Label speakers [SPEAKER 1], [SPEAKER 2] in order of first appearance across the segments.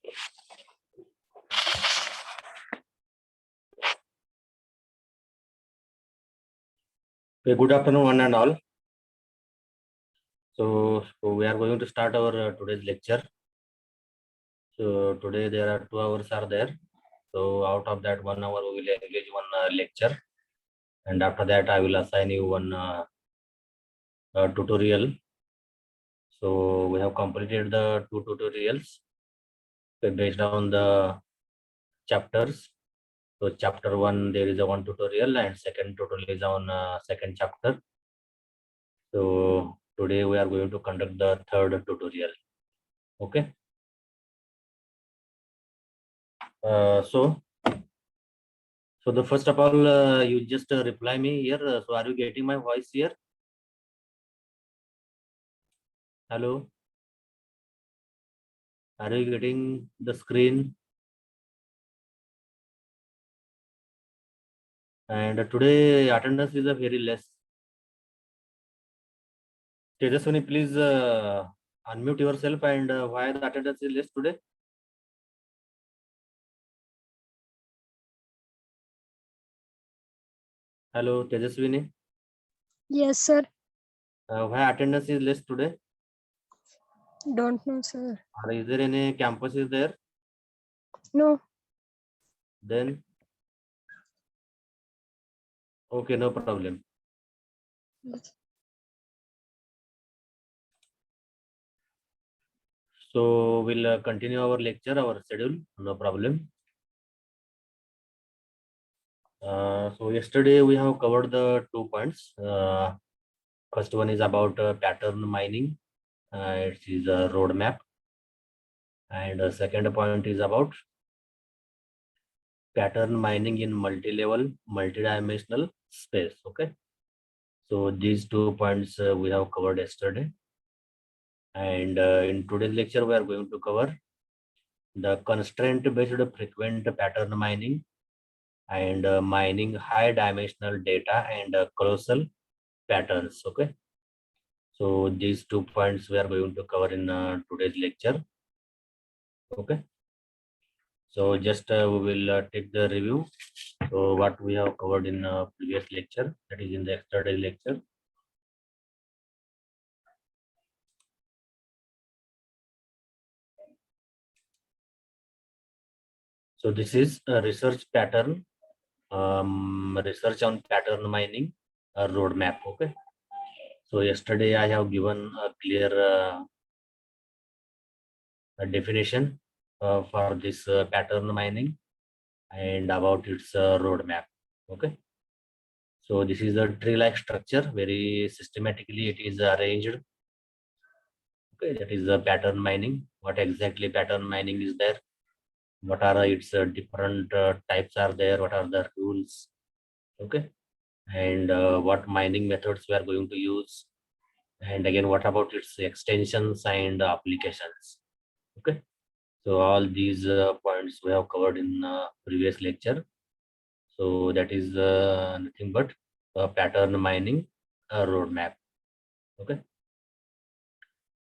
[SPEAKER 1] Okay, good afternoon, one and all. So we are going to start our today's lecture. So today there are 2 hours are there. So out of that 1 hour we will engage one lecture, and after that I will assign you one tutorial. So we have completed the 2 tutorials based on the chapters. So chapter 1 there is a one tutorial, and second tutorial is on second chapter. So today we are going to conduct the third tutorial. Okay. So the first of all, you just reply me here. So are you getting my voice here? Hello? Are you getting the screen? And today attendance is a very less. Tejaswini, please unmute yourself, and why the attendance is less today? Hello, Tejaswini.
[SPEAKER 2] Yes, sir.
[SPEAKER 1] Why attendance is less today?
[SPEAKER 2] Don't know, sir.
[SPEAKER 1] Is there any campus is there?
[SPEAKER 2] No.
[SPEAKER 1] Then okay, no problem.
[SPEAKER 2] Yes.
[SPEAKER 1] So we'll continue our lecture, our schedule, no problem. So yesterday we have covered the 2 points. First one is about pattern mining. It is a roadmap, and the second point is about pattern mining in multi-level, multi-dimensional space. Okay, so these 2 points we have covered yesterday, and in today's lecture we are going to cover the constraint-based frequent pattern mining and mining high-dimensional data and colossal patterns. Okay, so these 2 points we are going to cover in today's lecture. Okay, so just we will take the review. So what we have covered in previous lecture, that is in the yesterday lecture. So this is a research pattern, research on pattern mining, a roadmap. Okay, so yesterday I have given a clear definition for this pattern mining and about its roadmap. Okay, so this is a tree-like structure, very systematically it is arranged. Okay, that is the pattern mining. What exactly pattern mining is there? What are its different types are there? What are the rules? Okay, and what mining methods we are going to use? And again, what about its extensions and applications? Okay, so all these points we have covered in previous lecture. So that is nothing but pattern mining roadmap. Okay,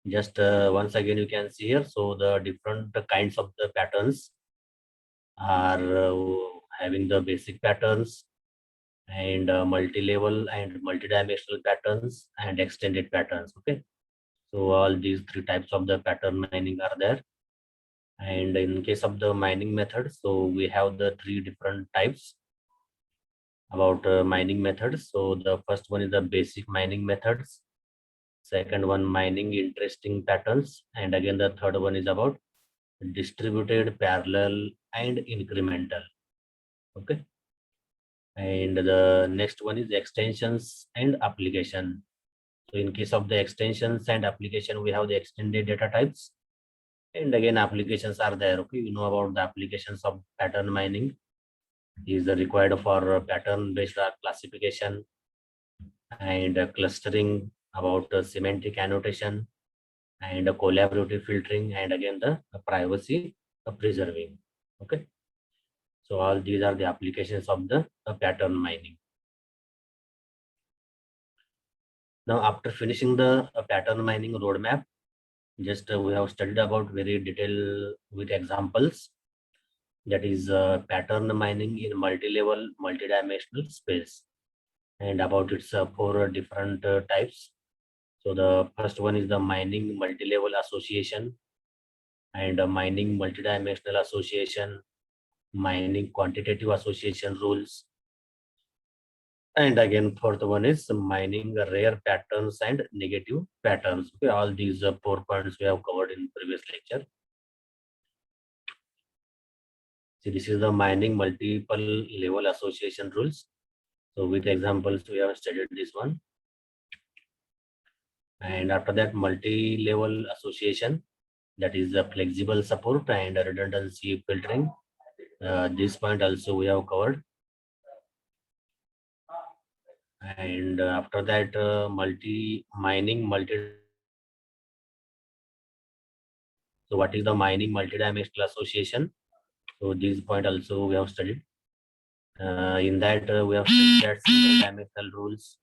[SPEAKER 1] just once again you can see here. So the different kinds of the patterns are having the basic patterns and multi-level and multi-dimensional patterns and extended patterns. Okay, so all these 3 types of the pattern mining are there. And in case of the mining method, so we have the 3 different types about mining methods. So the first one is the basic mining methods, second one mining interesting patterns, and again the third one is about distributed, parallel and incremental. Okay, and the next one is extensions and application. So in case of the extensions and application, we have the extended data types, and again applications are there. Okay, you know about the applications of pattern mining is required for pattern based classification and clustering, about semantic annotation and collaborative filtering, and again the privacy preserving. Okay, so all these are the applications of the pattern mining. Now after finishing the pattern mining roadmap, Just we have studied about very detail with examples. That is pattern mining in multi-level, multi-dimensional space, and about its four different types. So the first one is the mining multi-level association, and mining multi-dimensional association, mining quantitative association rules, and again fourth one is mining rare patterns and negative patterns. Okay, all these 4 points we have covered in previous lecture. See, this is the mining multiple level association rules. So with examples, we have studied this one. And after that, multi-level association, that is the flexible support and redundancy filtering. This point also we have covered. And after that, mining multi. So what is the mining multidimensional association? So this point also we have studied. In that we have studied that single dimensional rules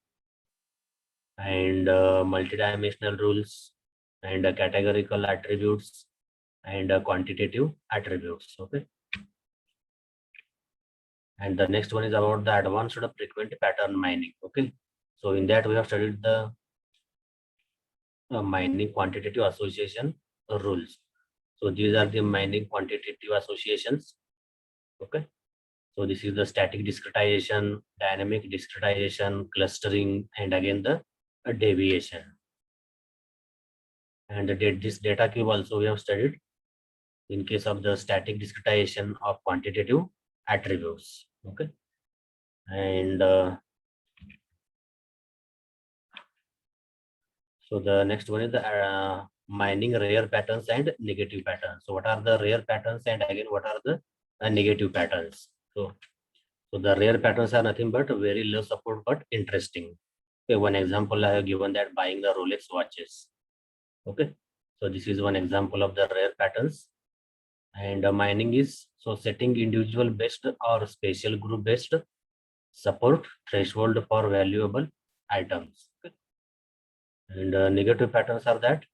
[SPEAKER 1] and multidimensional rules and categorical attributes and quantitative attributes. Okay. And the next one is about the advanced frequent pattern mining. Okay. So in that we have studied the mining quantitative association rules. So these are the mining quantitative associations. Okay. So this is the static discretization, dynamic discretization, clustering, and again the deviation. And this data cube also we have studied in case of the static discretization of quantitative attributes. Okay. And so the next one is the mining rare patterns and negative patterns. So what are the rare patterns and again what are the negative patterns? So the rare patterns are nothing but very low support but interesting. Okay, one example I have given that buying the Rolex watches. Okay, so this is one example of the rare patterns. And mining is so setting individual based or spatial group based support threshold for valuable items. Okay. And negative patterns are that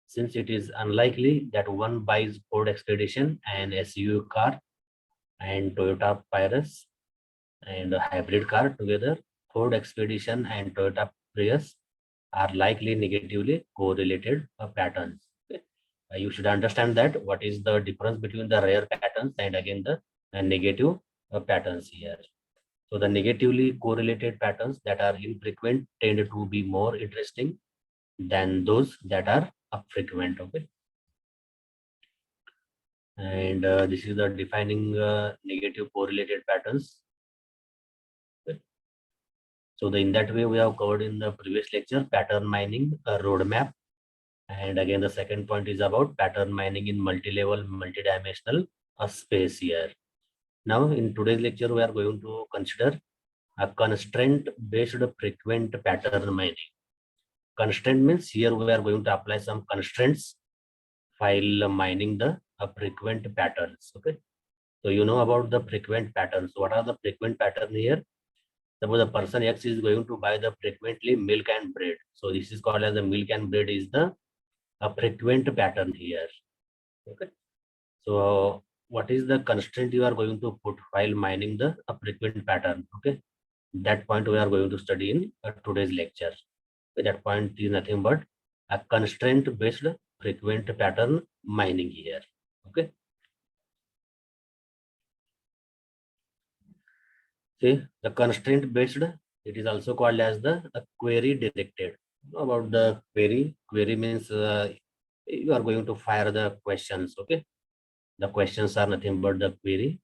[SPEAKER 1] since it is unlikely that one buys Ford Expedition and SUV car and Toyota Prius and a hybrid car together, Ford Expedition and Toyota Prius are likely negatively correlated patterns. Okay. You should understand that what is the difference between the rare patterns and again the negative patterns here. So the negatively correlated patterns that are infrequent tend to be more interesting than those that are frequent. Okay. And this is the defining negative correlated patterns. Okay. So in that way, we have covered in the previous lecture pattern mining roadmap. And again, the second point is about pattern mining in multi-level, multi-dimensional space here. Now, in today's lecture, we are going to consider a constraint-based frequent pattern mining. Constraint means here we are going to apply some constraints while mining the frequent patterns. Okay. So you know about the frequent patterns. What are the frequent patterns here? Suppose the person X is going to buy the frequently milk and bread. So this is called as the milk and bread is the frequent pattern here. Okay. So what is the constraint you are going to put while mining the frequent pattern? Okay. That point we are going to study in today's lecture. Okay. That point is nothing but a constraint based frequent pattern mining here. Okay. See, the constraint based, it is also called as the query directed. About the query means you are going to fire the questions. Okay, the questions are nothing but the query.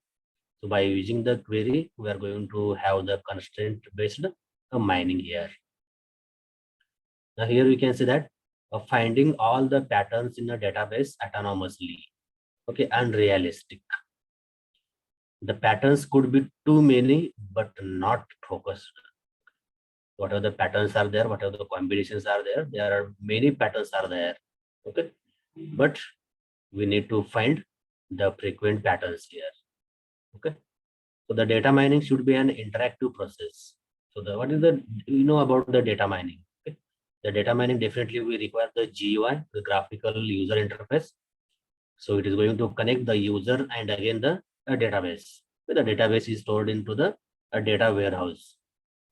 [SPEAKER 1] So by using the query, we are going to have the constraint based mining here. Now here we can see that finding all the patterns in a database autonomously. Okay, unrealistic. The patterns could be too many, but not focused. What are the patterns are there? What are the combinations are there? There are many patterns are there. Okay, but we need to find the frequent patterns here. Okay, so the data mining should be an interactive process. So the what is the you know about the data mining? Okay, The data mining definitely we require the GUI, the graphical user interface. So it is going to connect the user and again the database. The database is stored into the data warehouse.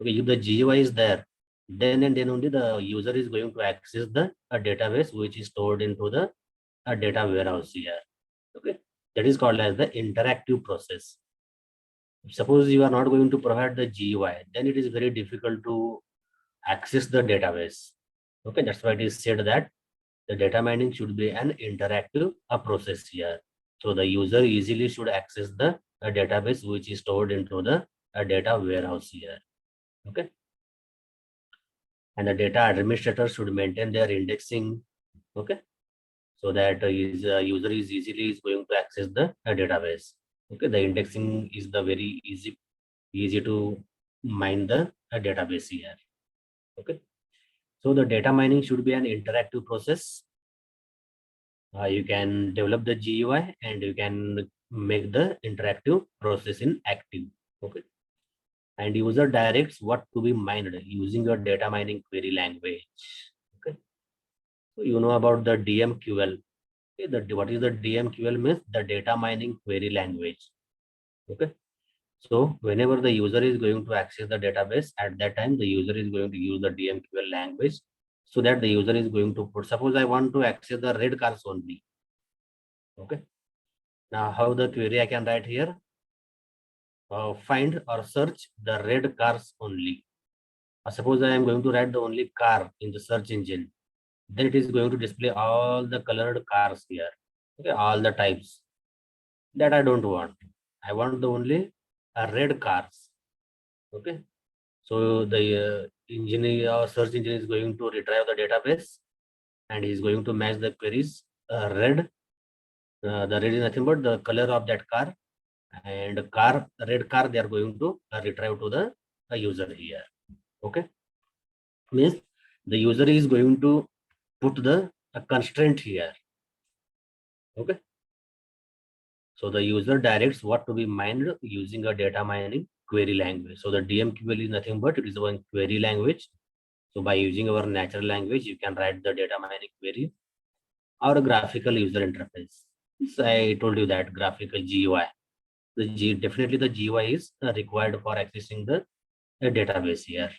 [SPEAKER 1] Okay, if the GUI is there, then and then only the user is going to access the database which is stored into the data warehouse here. Okay, that is called as the interactive process. Suppose you are not going to provide the GUI, then it is very difficult to access the database. Okay, that's why it is said that the data mining should be an interactive process here. So the user easily should access the database which is stored into the data warehouse here. Okay. And the data administrator should maintain their indexing. Okay. So that his user is easily going to access the database. Okay. The indexing is the very easy to mine the database here. Okay. So the data mining should be an interactive process. You can develop the GUI and you can make the interactive process in active. Okay. And user directs what to be mined using your data mining query language. Okay. So you know about the DMQL. Okay. What is the DMQL means? The data mining query language. Okay. So whenever the user is going to access the database, at that time the user is going to use the DMQL language, so that the user is going to put, suppose I want to access the red cars only. Okay. Now how the query I can write here? Find or search the red cars only. Suppose I am going to write the only car in the search engine, then it is going to display all the colored cars here. Okay, all the types. That I don't want. I want the only red cars. Okay. So the search engine is going to retrieve the database and is going to match the queries red. The red is nothing but the color of that car, and red car they are going to retrieve to the user here. Okay. Means the user is going to put the constraint here. Okay. So the user directs what to be mined using a data mining query language. So the DMQL is nothing but it is one query language. So by using our natural language, you can write the data mining query or a graphical user interface. So I told you that graphical GUI. Definitely the GUI is required for accessing the database here.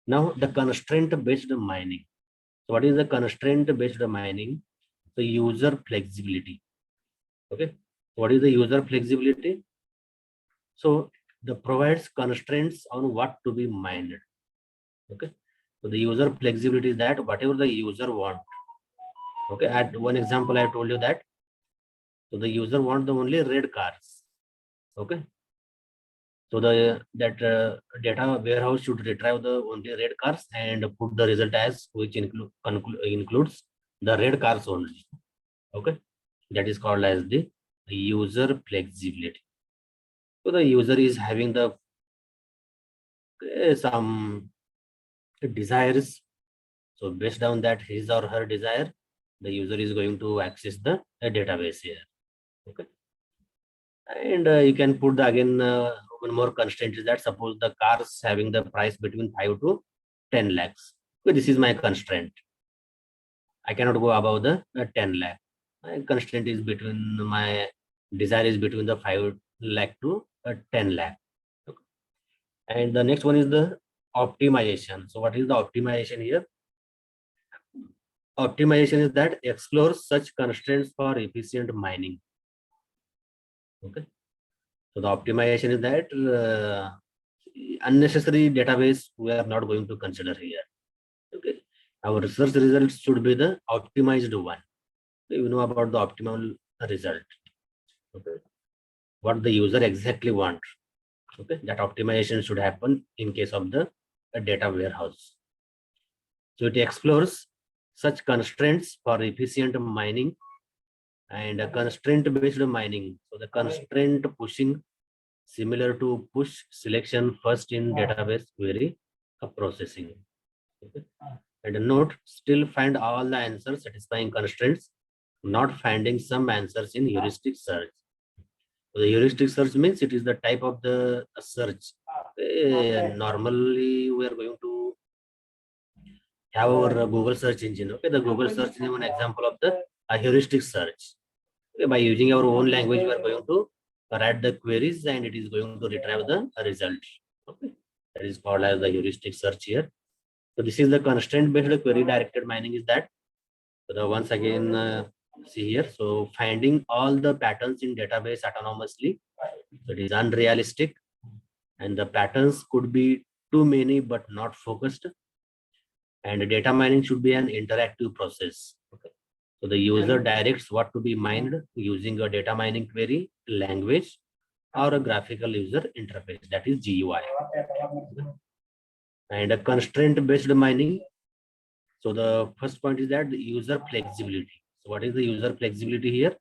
[SPEAKER 1] Now the constraint based mining. So what is the constraint based mining? The user flexibility. Okay. What is the user flexibility? So the provides constraints on what to be mined. Okay. So the user flexibility is that whatever the user want. Okay. At one example, I told you that. So the user want the only red cars. Okay. So the data warehouse should retrieve the only red cars and put the result as which includes the red cars only. Okay. That is called as the user flexibility. So the user is having the some desires. So based on that his or her desire, the user is going to access the database here. Okay. And you can put the again one more constraint is that suppose the cars having the price between 5 to 10 lakhs. So this is my constraint. I cannot go above the 10 lakh. My constraint is between my desire is between the 5 lakh to 10 lakh. Okay. And the next one is the optimization. So what is the optimization here? Optimization is that explores such constraints for efficient mining. Okay. So the optimization is that unnecessary database we are not going to consider here. Okay. Our research results should be the optimized one. So you know about the optimal result. Okay. What the user exactly wants. Okay. That optimization should happen in case of the data warehouse. So it explores such constraints for efficient mining and a constraint based mining. So the constraint pushing similar to push selection first in database query processing. Okay. And a note, still find all the answers satisfying constraints, not finding some answers in heuristic search. So the heuristic search means it is the type of the search. Normally we are going to have our Google search engine. Okay, the Google search engine is one example of the heuristic search. Okay, by using our own language, we are going to write the queries and it is going to retrieve the result. Okay, that is called as the heuristic search here. So this is the constraint-based query directed mining is that. So the once again see here. So finding all the patterns in database autonomously. So it is unrealistic, and the patterns could be too many but not focused. And data mining should be an interactive process. Okay. So the user directs what to be mined using a data mining query, language, or a graphical user interface, that is GUI. And a constraint-based mining. So the first point is that the user flexibility. So what is the user flexibility here?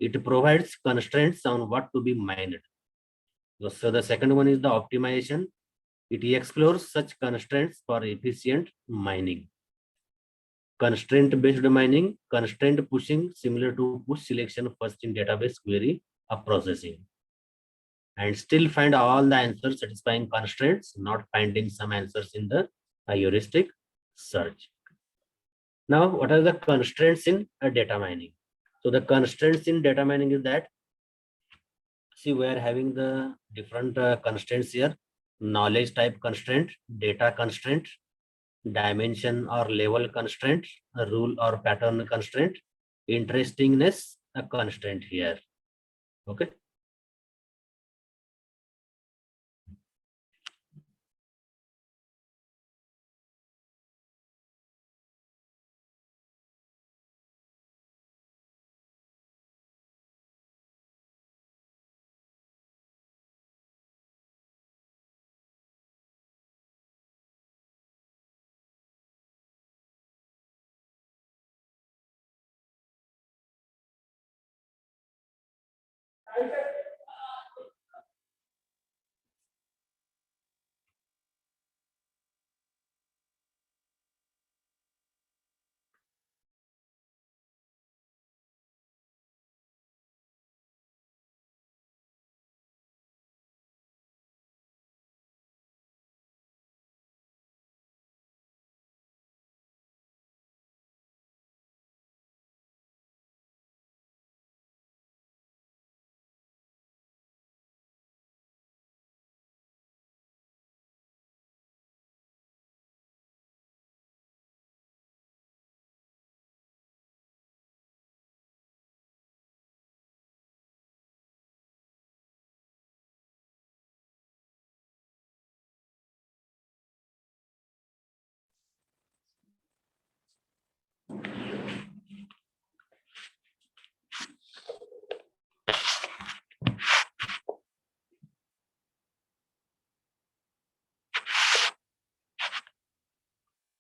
[SPEAKER 1] It provides constraints on what to be mined. So the second one is the optimization. It explores such constraints for efficient mining. Constraint-based mining, constraint pushing, similar to push selection first in database query of processing. And still find all the answers satisfying constraints, not finding some answers in the heuristic search. Now, what are the constraints in data mining? So the constraints in data mining is that, see, we are having the different constraints here: knowledge type constraint, data constraint, dimension or level constraint, a rule or pattern constraint, interestingness a constraint here. Okay.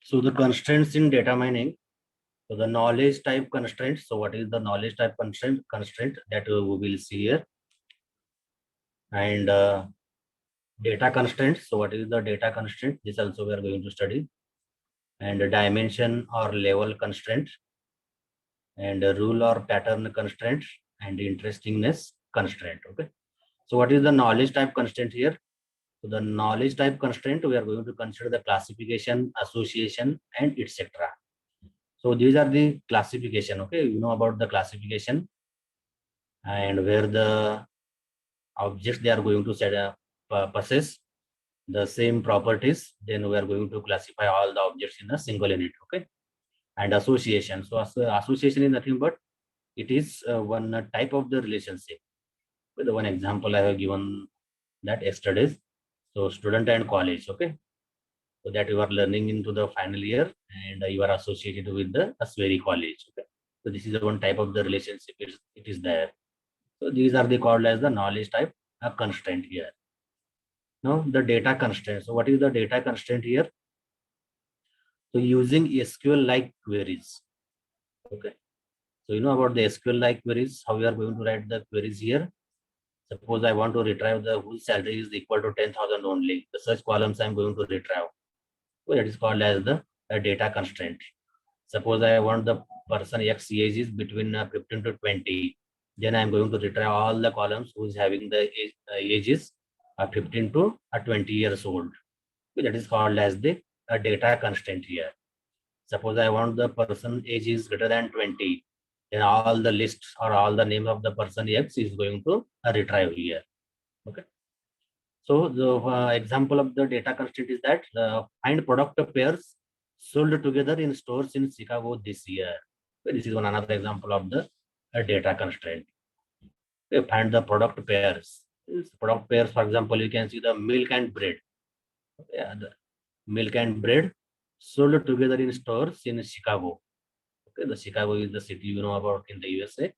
[SPEAKER 1] So the constraints in data mining. So the knowledge type constraint. So what is the knowledge type constraint? That we will see here. And data constraint. So what is the data constraint? This also we are going to study. And a dimension or level constraint, and a rule or pattern constraint, and interestingness constraint. Okay. So what is the knowledge type constraint here? So the knowledge type constraint, we are going to consider the classification, association, and etc. So these are the classification. Okay, you know about the classification and where the objects they are going to set up possess the same properties. Then we are going to classify all the objects in a single unit. Okay, and association. So association is nothing but it is one type of the relationship. With the one example I have given that yesterday's. So student and college. Okay. So that you are learning into the final year and you are associated with the Aswari college. Okay. So this is the one type of the relationship it is there. So these are the called as the knowledge type constraint here. Now the data constraint. So what is the data constraint here? So using SQL like queries. Okay. So you know about the SQL like queries, how we are going to write the queries here. Suppose I want to retrieve the whose salary is equal to 10,000 only. The search columns I'm going to retrieve. So that is called as the data constraint. Suppose I want the person X age is between 15 to 20. Then I'm going to retrieve all the columns who is having the ages 15 to 20 years old. So that is called as the data constraint here. Suppose I want the person age is greater than 20, then all the lists or all the name of the person X is going to retrieve here. Okay. So the example of the data constraint is that find product pairs sold together in stores in Chicago this year. This is one another example of the data constraint. Find the product pairs. Product pairs, for example, you can see the milk and bread. Yeah, the milk and bread sold together in stores in Chicago. Okay, the Chicago is the city you know about in the USA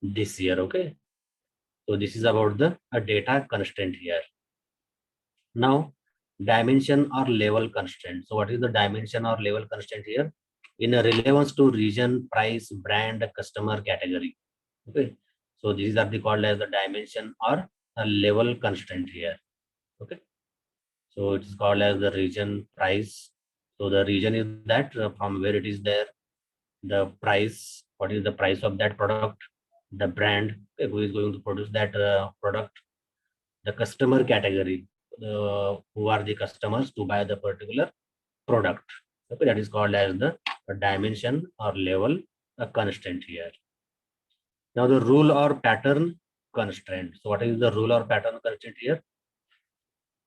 [SPEAKER 1] this year. Okay, so this is about the data constraint here. Now, dimension or level constraint. So what is the dimension or level constraint here? In a relevance to region, price, brand, customer category. Okay, so these are the called as the dimension or a level constraint here. Okay, so it's called as the region, price. So the region is that from where it is there, the price, what is the price of that product, the brand, okay, who is going to produce that product, the customer category, who are the customers to buy the particular product. Okay, that is called as the dimension or level constraint here. Now the rule or pattern constraint. So what is the rule or pattern constraint here?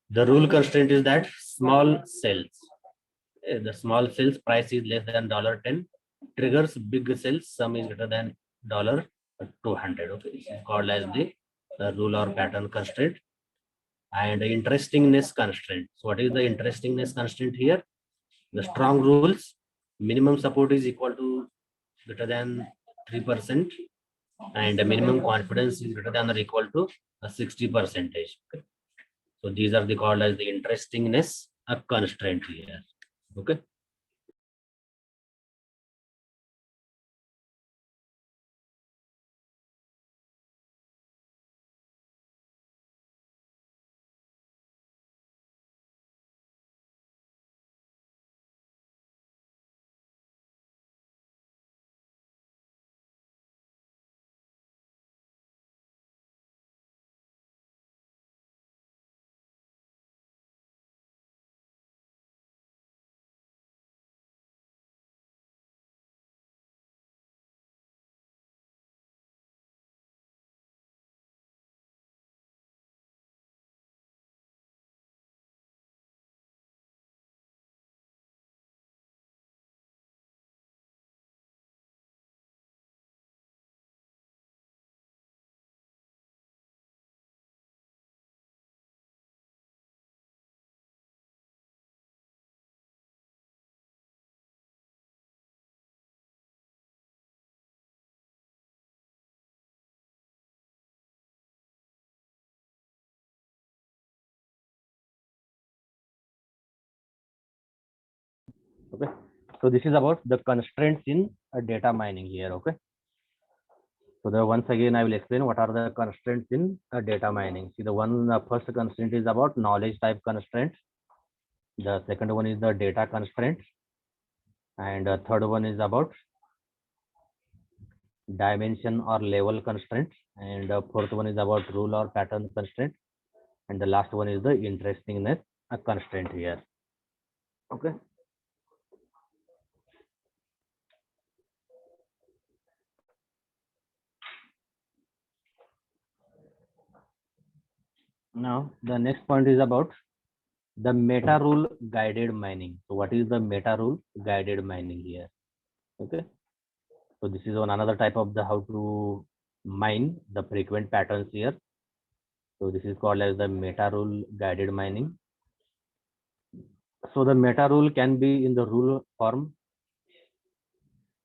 [SPEAKER 1] The rule constraint is that small cells, the small cells price is less than $10 triggers big cells sum is greater than $200. Okay, this is called as the rule or pattern constraint. And interestingness constraint. So what is the interestingness constraint here? The strong rules, minimum support is equal to greater than 3%, and the minimum confidence is greater than or equal to 60%. Okay. So these are the called as the interestingness constraint here. Okay. Okay, so this is about the constraints in data mining here. Okay, so the once again I will explain what are the constraints in data mining. See, the first constraint is about knowledge type constraint. The second one is the data constraint, and the third one is about dimension or level constraint, and the fourth one is about rule or pattern constraint, and the last one is the interestingness constraint here. Okay. Now the next point is about the meta rule guided mining. So what is the meta rule guided mining here? Okay, so this is one another type of the how to mine the frequent patterns here. So this is called as the meta rule guided mining. So the meta rule can be in the rule form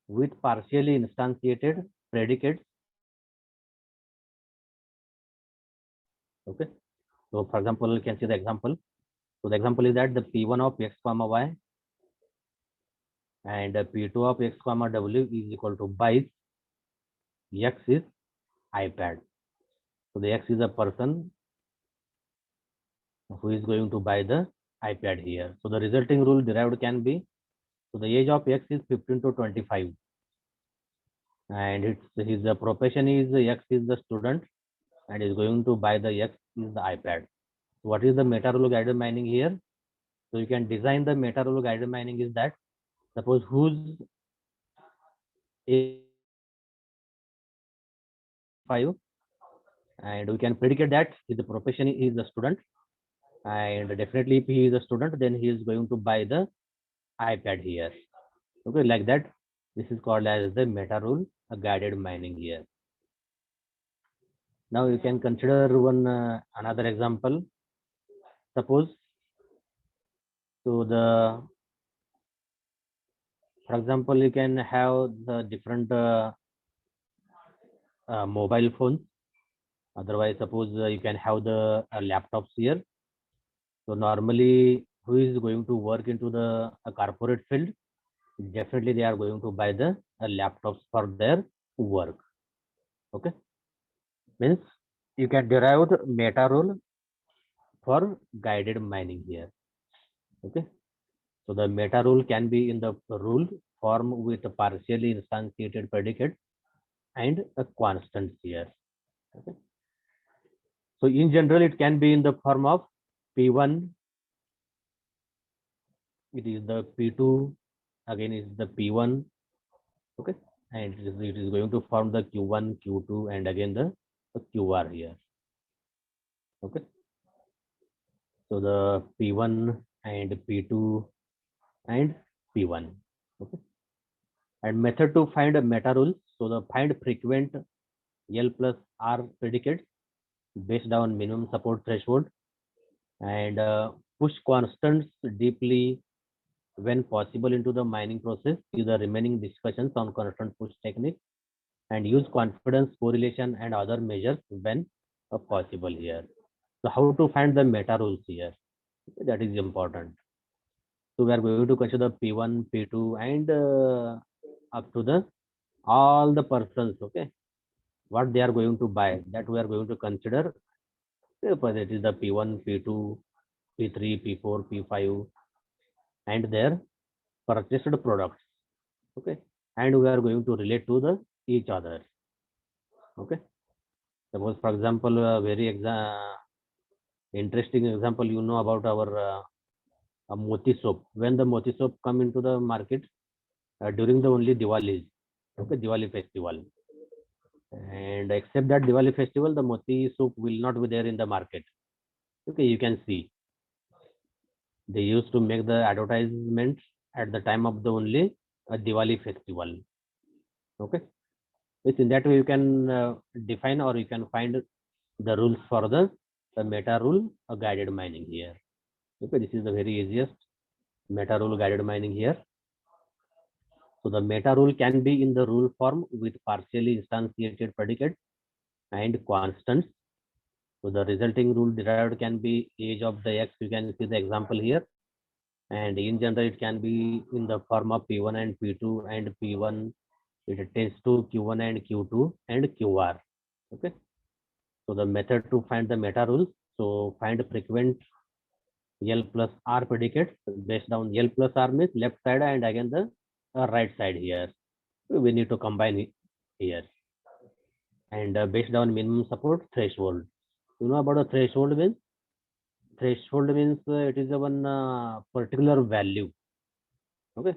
[SPEAKER 1] with partially instantiated predicates. Okay, so for example, you can see the example. So the example is that the P1 of x comma y and P2 of x comma w is equal to buys. X is iPad. So the X is a person who is going to buy the iPad here. So the resulting rule derived can be, so the age of X is 15 to 25. And his profession is X is the student and is going to buy the X is the iPad. So what is the meta rule guided mining here? So you can design the meta rule guided mining is that Suppose whose age 5, and we can predicate that his profession is a student, and definitely if he is a student, then he is going to buy the iPad here. Okay, like that. This is called as the meta rule, a guided mining here. Now you can consider one another example. Suppose, so for example, you can have the different mobile phones. Otherwise, suppose you can have the laptops here. So normally, who is going to work into the corporate field? Definitely, they are going to buy the laptops for their work. Okay, means you can derive the meta rule for guided mining here. Okay, so the meta rule can be in the rule form with a partially instantiated predicate and a constant here. Okay, so in general, it can be in the form of P1, it is the P2, again is the P1. Okay, and it is going to form the Q1, Q2, and again the QR here. Okay, so the P1 and P2 and P1. Okay, and method to find a meta rules. So the find frequent L plus R predicates based on minimum support threshold, and push constants deeply when possible into the mining process. Use the remaining discussions on constant push technique, and use confidence correlation and other measures when possible here. So how to find the meta rules here? That is important. So we are going to consider P1, P2, and up to the all the persons. Okay, what they are going to buy, that we are going to consider. But it is the P1, P2, P3, P4, P5, and their purchased products. Okay, and we are going to relate to the each other. Okay, suppose for example, a very interesting example, you know about our moti soap. When the moti soap come into the market during the only Diwali, okay, Diwali festival, and except that Diwali festival, the moti soap will not be there in the market. Okay, you can see they used to make the advertisements at the time of the only Diwali festival. Okay, which in that way you can define or you can find the rules for the meta rule guided mining here. Okay, this is the very easiest meta rule guided mining here. So the meta rule can be in the rule form with partially instantiated predicates and constants. So the resulting rule derived can be age of the X. You can see the example here. And in general, it can be in the form of P1 and P2 and P1. It tends to Q1 and Q2 and QR. Okay. So the method to find the meta rules. So find frequent L plus R predicates based on L plus R means left side and again the right side here. We need to combine it here. And based on minimum support threshold. You know about a threshold means? Threshold means it is a one particular value. Okay.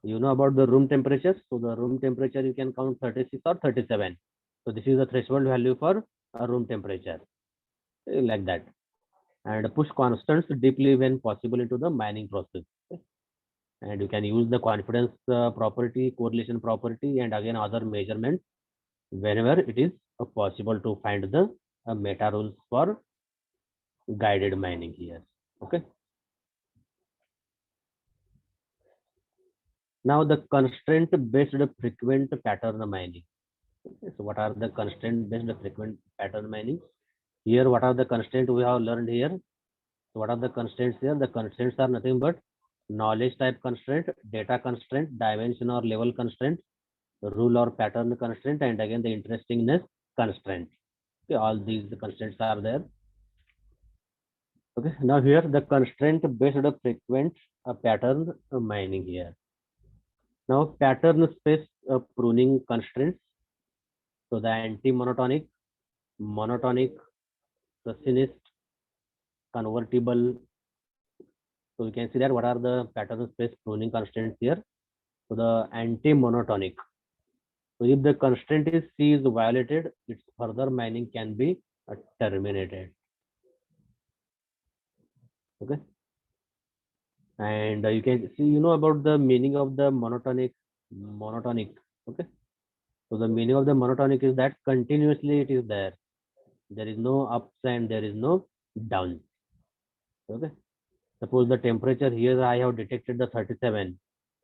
[SPEAKER 1] You know about the room temperature. So the room temperature you can count 36 or 37. So this is the threshold value for a room temperature. Like that. And push constants deeply when possible into the mining process. Okay. And you can use the confidence property, correlation property, and again other measurements whenever it is possible to find the meta rules for guided mining here. Okay. Now the constraint based frequent pattern mining. Okay. So what are the constraint based frequent pattern mining? Here, what are the constraints we have learned here? So what are the constraints here? The constraints are nothing but knowledge type constraint, data constraint, dimension or level constraint, rule or pattern constraint, and again the interestingness constraint. Okay, all these constraints are there. Okay, now here the constraint based frequent pattern mining here. Now pattern space pruning constraints. So the anti-monotonic, monotonic, succinist, convertible, So you can see that what are the pattern space pruning constraints here. So the anti-monotonic. So if the constraint is C is violated, its further mining can be terminated. Okay. And you can see, you know about the meaning of the monotonic. Okay. So the meaning of the monotonic is that continuously it is there. There is no ups and there is no downs. Okay. Suppose the temperature here I have detected the 37.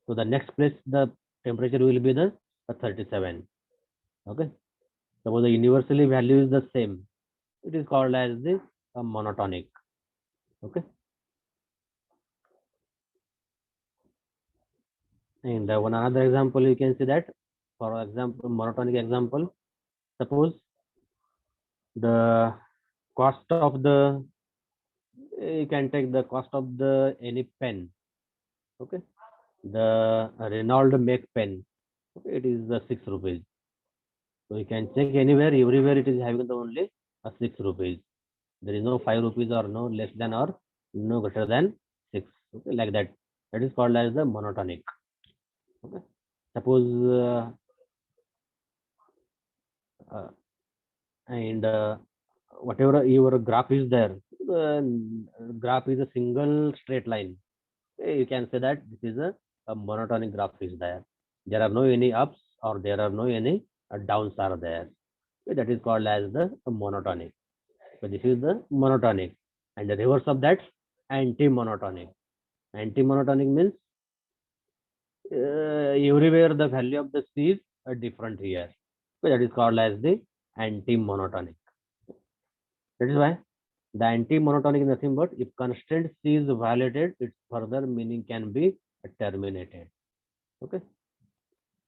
[SPEAKER 1] So the next place the temperature will be the 37. Okay. Suppose the universally value is the same. It is called as the monotonic. Okay. And one another example you can see that, for example, monotonic example. Suppose the cost of the, you can take the cost of the any pen. Okay. The Renault Make pen. Okay, it is 6 rupees. So you can check anywhere, everywhere it is having the only 6 rupees. There is no 5 rupees or no less than or no greater than 6. Okay, like that. That is called as the monotonic. Okay. Suppose and whatever your graph is there, the graph is a single straight line. You can say that this is a monotonic graph is there. There are no any ups or there are no any downs are there. That is called as the monotonic. So this is the monotonic, and the reverse of that, anti-monotonic. Anti-monotonic means everywhere the value of the C is different here. So that is called as the anti-monotonic. That is why the anti-monotonic is nothing but if constraint C is violated, its further meaning can be terminated. Okay.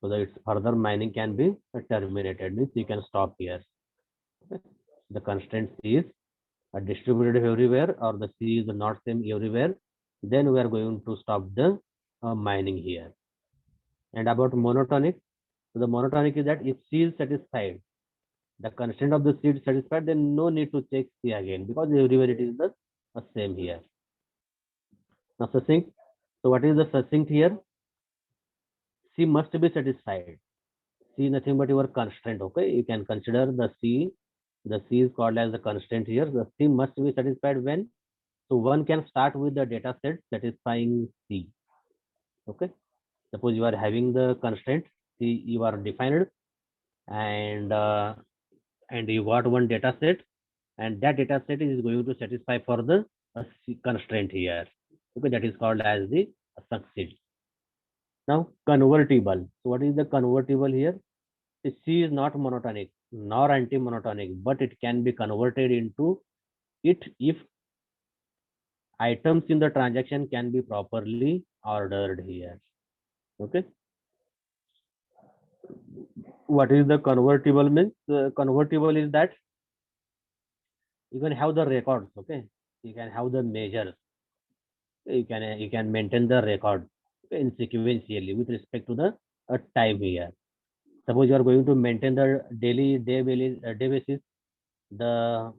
[SPEAKER 1] So that its further mining can be terminated. Means you can stop here. Okay. The constraint C is distributed everywhere or the C is not same everywhere. Then we are going to stop the mining here. And about monotonic, so the monotonic is that if C is satisfied, the constraint of the C is satisfied, then no need to check C again because everywhere it is the same here. Now succinct. So what is the succinct here? C must be satisfied. C is nothing but your constraint. Okay, you can consider the C. The C is called as the constraint here. The C must be satisfied when. So one can start with the data set satisfying C. Okay. Suppose you are having the constraint C you are defined, and you got one data set, and that data set is going to satisfy for the constraint here. Okay, that is called as the succeed. Now convertible. So what is the convertible here? C is not monotonic nor anti-monotonic, but it can be converted into it if items in the transaction can be properly ordered here. Okay. What is the convertible means? Convertible is that you can have the records. Okay. You can have the measures. You can maintain the record in sequentially with respect to the time here. Suppose you are going to maintain the day basis the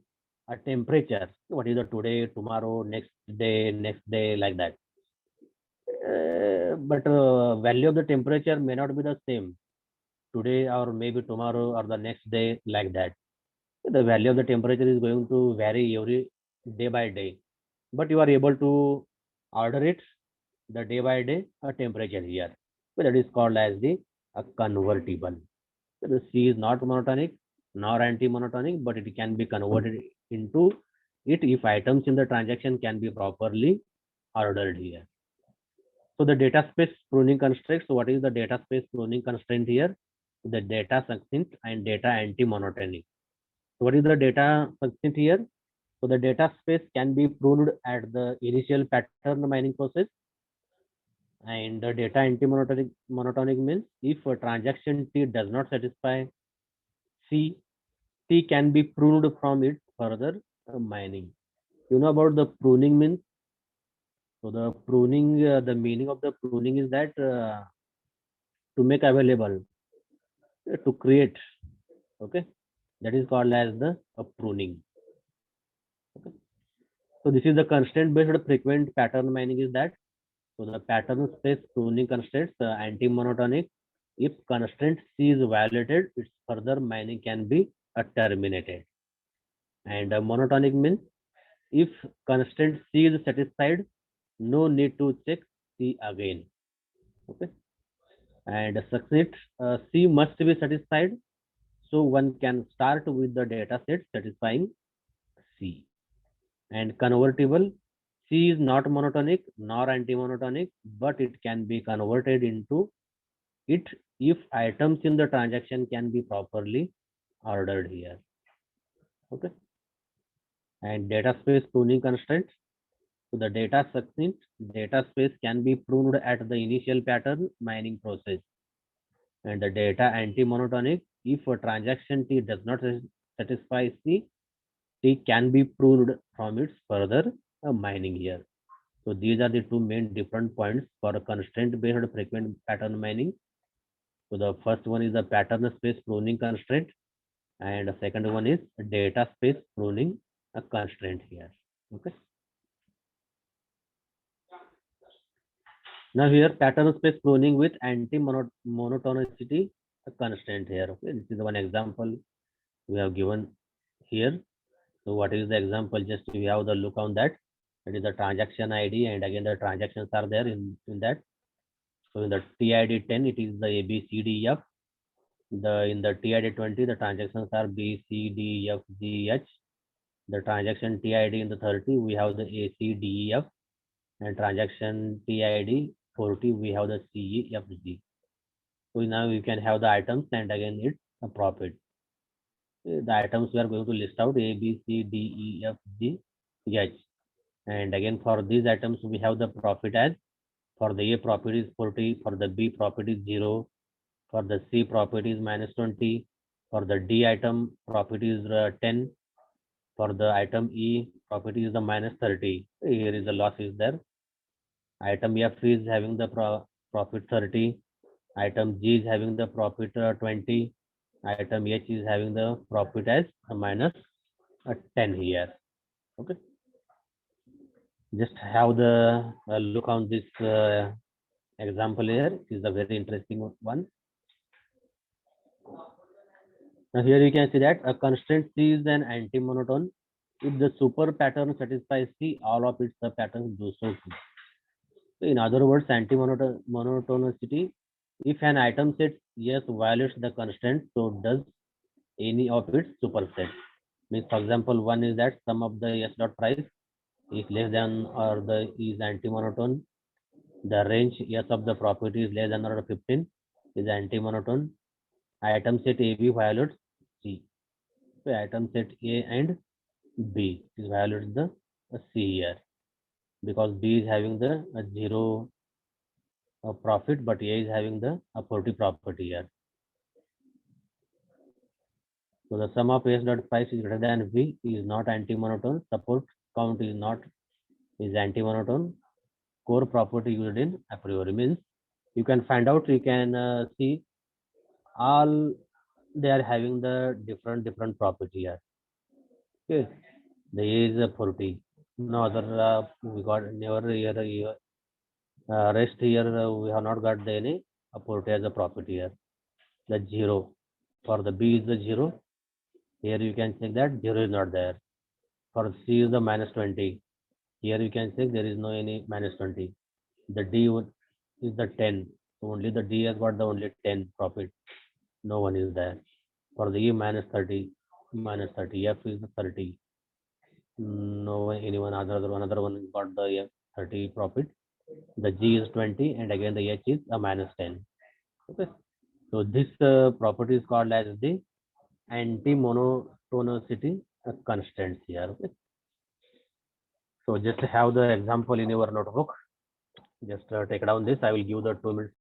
[SPEAKER 1] temperature. What is the today, tomorrow, next day, like that. But value of the temperature may not be the same today or maybe tomorrow or the next day, like that. The value of the temperature is going to vary every day by day, but you are able to order it the day by day temperature here. So that is called as the convertible. So the C is not monotonic nor anti-monotonic, but it can be converted into it if items in the transaction can be properly ordered here. So the data space pruning constraint. So what is the data space pruning constraint here? The data succinct and data anti-monotonic. So what is the data succinct here? So the data space can be pruned at the initial pattern mining process. And the data anti-monotonic means if a transaction T does not satisfy C, T can be pruned from its further mining. You know about the pruning means? So the pruning, the meaning of the pruning is that to make available, to create. Okay, that is called as the pruning. Okay. So this is the constraint based frequent pattern mining is that. So the pattern space pruning constraints anti-monotonic. If constraint C is violated, its further mining can be terminated. And monotonic means if constraint C is satisfied, no need to check C again. Okay. And succinct C must be satisfied, so one can start with the data set satisfying C. And convertible, C is not monotonic nor anti-monotonic, but it can be converted into it if items in the transaction can be properly ordered here. Okay. And data space pruning constraints. So the data succinct data space can be pruned at the initial pattern mining process. And the data anti-monotonic, if a transaction T does not satisfy C, T can be pruned from its further mining here. So these are the two main different points for constraint-based frequent pattern mining. So the first one is the pattern space pruning constraint, and the second one is data space pruning a constraint here. Okay. Now here pattern space pruning with anti-monotonicity constraint here. Okay, this is one example we have given here. So what is the example? Just we have the look on that. It is the transaction ID, and again the transactions are there in that. So in the TID 10, it is the A, B, C, D, F. In the TID 20, the transactions are B, C, D, F, G, H. The transaction TID in the 30, we have the A, C, D, E, F. And transaction TID 40, we have the C, E, F, G. So now you can have the items, and again it's a profit. The items we are going to list out A, B, C, D, E, F, G, H. And again for these items, we have the profit as for the A profit is 40, for the B profit is 0, for the C profit is minus 20, for the D item profit is 10, for the item E profit is the minus 30. Here is the loss is there. Item F is having the profit 30, item G is having the profit 20, item H is having the profit as minus 10 here. Okay. Just have the look on this example here. It is a very interesting one. Now here you can see that a constraint C is an anti-monotone. If the super pattern satisfies C, all of its patterns do so too. So in other words, anti-monotonicity, if an item set yes violates the constraint, so does any of its supersets. Means for example, one is that sum of the S dot price is less than or the is anti-monotone. The range S of the property is less than or 15 is anti-monotone. Item set AB violates C. So item set A and B is violates the C here because B is having the 0 profit, but A is having the 40 property here. So the sum of S dot price is greater than V is not anti-monotone. Support count is anti-monotone. Core property used in a priori means you can find out, you can see all they are having the different property here. Okay, the A is 40. No other we got never here. Rest here we have not got any 40 as a property here. The 0 for the B is the 0. Here you can check that 0 is not there. For C is the minus 20. Here you can check there is no any minus 20. The D is the 10. So only the D has got the only 10 profit. No one is there. For the E minus 30, F is the 30. No anyone another one got the F 30 profit. The G is 20 and again the H is a minus 10. Okay. So this property is called as the anti-monotonicity constraints here. Okay. So just have the example in your notebook. Just take down this. I will give the 2 minutes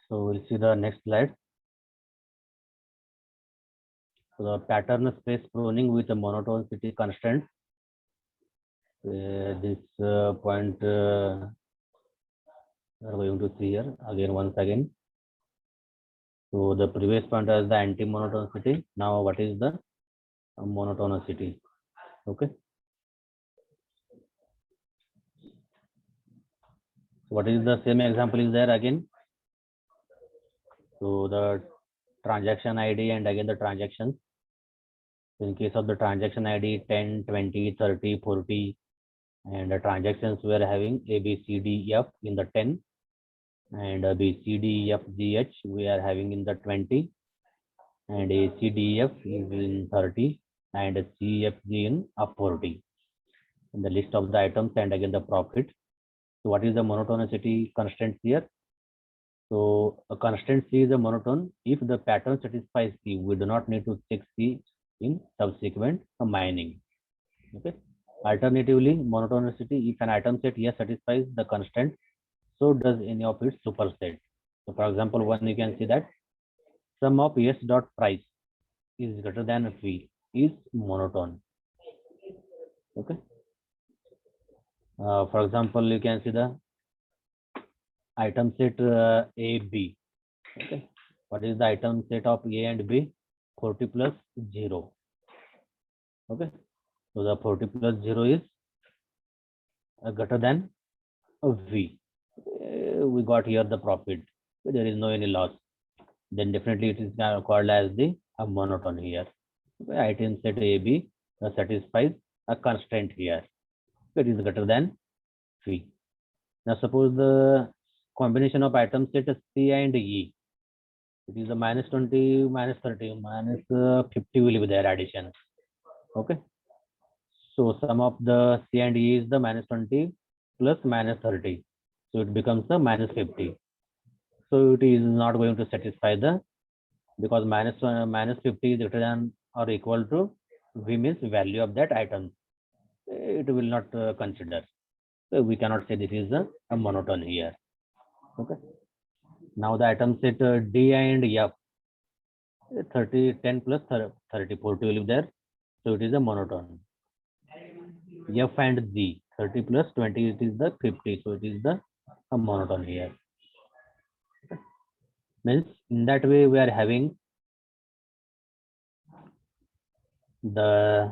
[SPEAKER 1] So we'll see the next slide. So the pattern space pruning with a monotonicity constraint. This point we are going to see here again once again. So the previous point is the anti-monotonicity. Now what is the monotonicity? Okay. What is the same example is there again? So the transaction ID and again the transactions. In case of the transaction ID 10, 20, 30, 40, and the transactions we are having A, B, C, D, F in the 10, and B, C, D, F, G, H we are having in the 20, and A, C, D, F is in 30, and C, F, G in 40. In the list of the items and again the profit. So what is the monotonicity constraint here? So a constraint C is a monotone. If the pattern satisfies C, we do not need to check C in subsequent mining. Okay. Alternatively, monotonicity, if an item set yes satisfies the constraint, so does any of its superset. So for example, one you can see that sum of yes dot price is greater than fee is monotone. Okay. For example, you can see the item set A, B. Okay. What is the item set of A and B? 40 plus 0. Okay. So the 40 plus 0 is greater than V. We got here the profit. There is no any loss. Then definitely it is called as the monotone here. Okay. Item set A, B satisfies a constraint here. It is greater than V. Now suppose the combination of item set C and E. It is a minus 20, minus 30, minus 50 will be their addition. Okay. So sum of the C and E is the minus 20 plus minus 30. So it becomes the minus 50. So it is not going to satisfy the, because minus 50 is greater than or equal to V means value of that item. It will not consider. So we cannot say this is a monotone here. Okay. Now the item set D and F. 30, 10 plus 30, 40 will be there. So it is a monotone. F and G, 30 plus 20, it is the 50. So it is the monotone here. Means in that way we are having the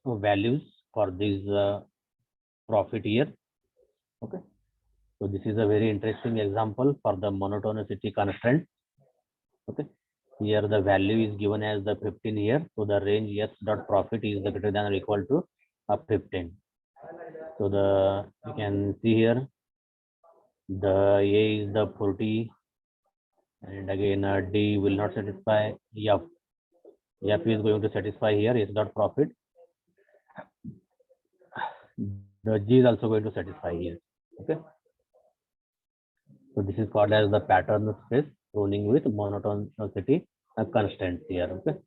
[SPEAKER 1] values for this profit here. Okay. So this is a very interesting example for the monotonicity constraint. Okay. Here the value is given as the 15 here. So the range yes dot profit is greater than or equal to 15. So the you can see here the A is the 40, and again D will not satisfy. F is going to satisfy here is dot profit. The G is also going to satisfy here. Okay. So this is called as the pattern space pruning with monotonicity constraints here. Okay.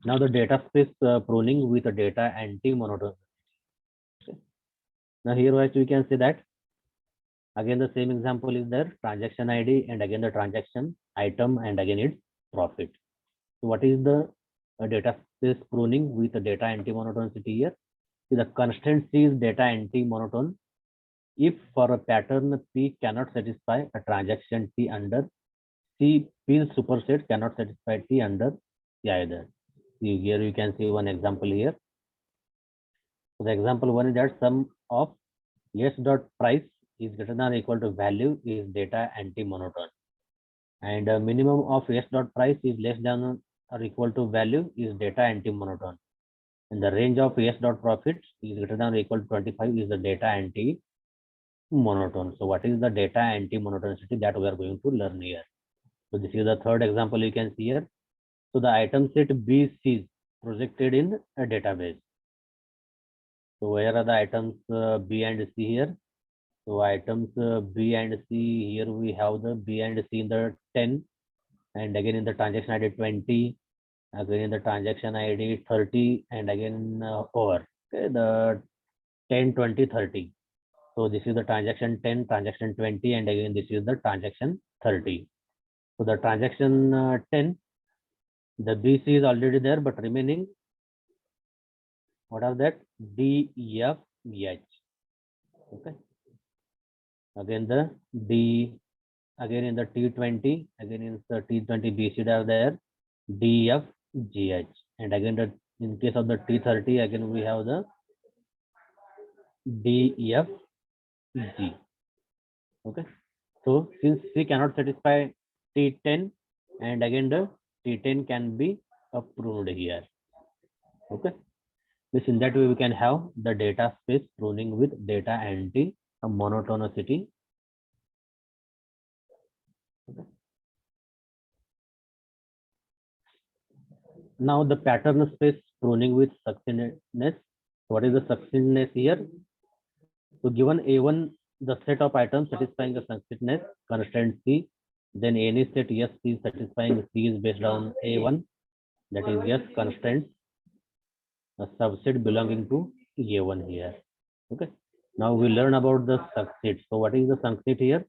[SPEAKER 1] Now the data space pruning with a data anti-monotonicity. Okay. Now here we can see that again the same example is there, transaction ID and again the transaction item and again its profit. So what is the data space pruning with the data anti-monotonicity here? So the constraint C is data anti-monotone if for a pattern P cannot satisfy a transaction T under C, P's superset cannot satisfy T under C either. Here you can see one example here. So the example one is that sum of yes dot price is greater than or equal to value is data anti-monotone, and minimum of yes dot price is less than or equal to value is data anti-monotone, and the range of yes dot profit is greater than or equal to 25 is the data anti-monotone. So what is the data anti-monotonicity that we are going to learn here? So this is the third example you can see here. So the item set B, C is projected in a database. So where are the items B and C here? So items B and C, here we have the B and C in the 10, and again in the transaction ID 20, again in the transaction ID 30, and again over. Okay, the 10, 20, 30. So this is the transaction 10, transaction 20, and again this is the transaction 30. So the transaction 10, the BC is already there, but remaining, what are that? D, F, H. Okay. Again the D, again in the T20, again in the T20 BC are there, D, F, G, H. And again the, in case of the T30, again we have the D, F, G. Okay. So since we cannot satisfy T10, and again the T10 can be approved here. Okay. This in that way we can have the data space pruning with data anti-monotonicity. Okay. Now the pattern space pruning with succinctness. What is the succinctness here? So given A1, the set of items satisfying the succinctness constraint C, then any set yes C satisfying C is based on A1, that is yes constraint, a subset belonging to A1 here. Okay. Now we learn about the succinct. So what is the succinct here?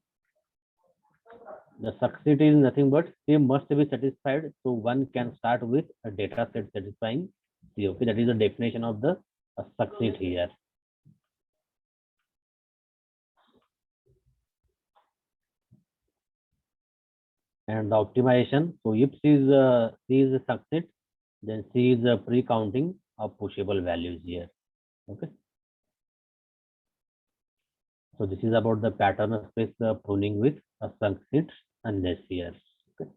[SPEAKER 1] The succinct is nothing but C must be satisfied. So one can start with a data set satisfying C. Okay, that is the definition of the succinct here. And the optimization. So if C is succinct, then C is a pre-counting of pushable values here. Okay. So this is about the pattern space pruning with a succinct and this here. Okay.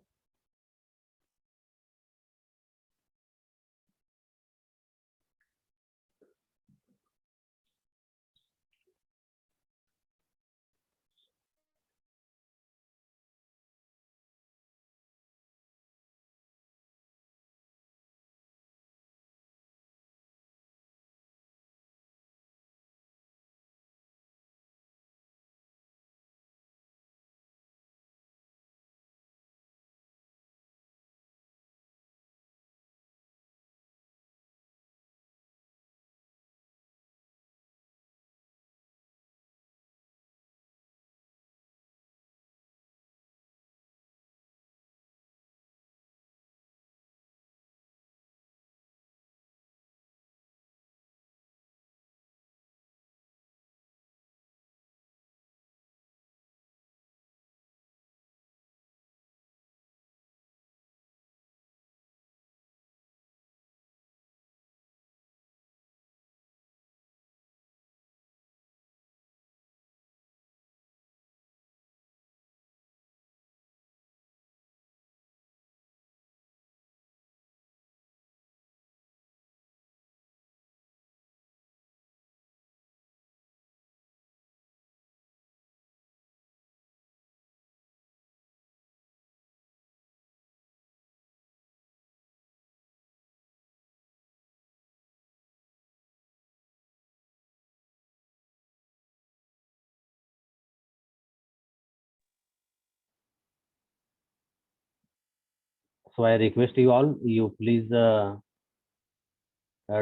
[SPEAKER 1] So I request you all, you please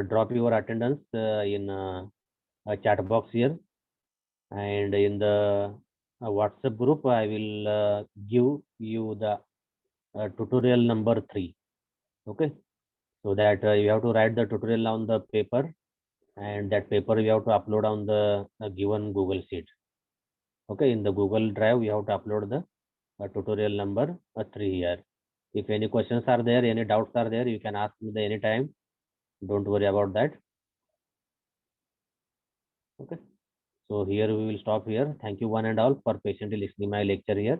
[SPEAKER 1] drop your attendance in a chat box here, and in the WhatsApp group I will give you the tutorial number 3. Okay. So that you have to write the tutorial on the paper, and that paper you have to upload on the given Google Sheet. Okay. In the Google Drive you have to upload the tutorial number 3 here. If any questions are there, any doubts are there, you can ask me the anytime. Don't worry about that. Okay. So here we will stop here. Thank you one and all for patiently listening my lecture here.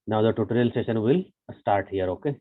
[SPEAKER 1] Now the tutorial session will start here. Okay.